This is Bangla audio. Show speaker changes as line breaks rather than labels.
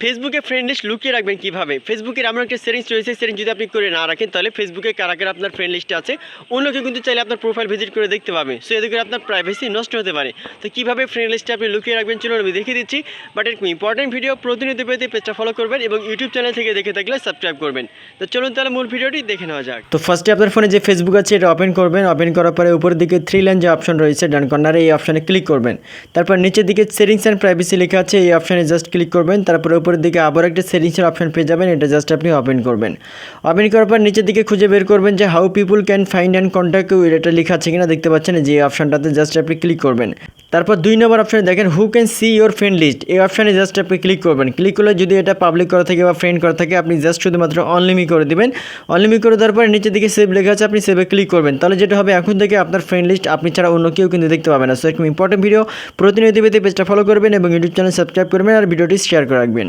ফেসবুকে ফ্রেন্ড লিস্ট লুকিয়ে রাখবেন কীভাবে? ফেসবুকের এমন একটা সেটিংস রয়েছে, সেটিংস যদি আপনি করে না রাখেন তাহলে ফেসবুকে কারা কারা আপনার ফ্রেন্ড লিস্টে আছে অন্য কেউ কিন্তু চাইলে আপনার প্রোফাইল ভিজিট করে দেখতে পাবে। সো এতে করে আপনার প্রাইভেসি নষ্ট হতে পারে। তো কীভাবে ফ্রেন্ড লিস্টে আপনি লুকিয়ে রাখবেন চলুন আমি দেখিয়ে দিচ্ছি। বাট এরকম ইম্পর্টেন্ট ভিডিও প্রতিনিয়ত পেতে পেজটা ফলো করবেন এবং ইউটিউব চ্যানেল থেকে দেখে থাকলে সাবস্ক্রাইব করবেন। তো চলুন তাহলে মূল ভিডিওটি দেখে নেওয়া যাক। তো ফার্স্টে আপনার ফোনে যে ফেসবুক আছে এটা ওপেন করবেন। ওপেন করার পরে উপরের দিকে 3 লাইন যে অপশন রয়েছে ডান কর্নারে এই অপশানে ক্লিক করবেন। তারপর নিচের দিকে সেটিংস অ্যান্ড প্রাইভেসি লেখা আছে, এই অপশানে জাস্ট ক্লিক করবেন। তারপরে উপরের দিকে আবার একটা সেটিংসের অপশন পেয়ে যাবেন, এটা জাস্ট আপনি ওপেন করবেন। ওপেন করার পর নিচের দিকে খুঁজে বের করবেন যে how people can find and contact you, এটা লেখা আছে কিনা দেখতে পাচ্ছেন, যে অপশনটাতে জাস্ট আপনি ক্লিক করবেন। তারপর 2 নম্বর অপশানে দেখেন who can see your friend list, এই অপশানে জাস্ট আপনি ক্লিক করবেন। ক্লিক করলে যদি এটা পাবলিক করা থাকে বা ফ্রেন্ড করা থাকে আপনি জাস্ট শুধুমাত্র অনলিমি করে দিবেন। অনলিমি করে দেওয়ার পরে নিচের দিকে সেভ লেখা আছে, আপনি সেভে ক্লিক করবেন। তাহলে যেটা হবে এখন থেকে আপনার ফ্রেন্ড লিস্ট আপনি ছাড়া অন্য কেউ কিন্তু দেখতে পাবে না। সো এরকম ইম্পর্টেন্ট ভিডিও প্রতিনিয়ত পেতে পেজটা ফলো করবেন এবং ইউটিউব চ্যানেল সাবস্ক্রাইব করবেন আর ভিডিওটি শেয়ার করে রাখবেন।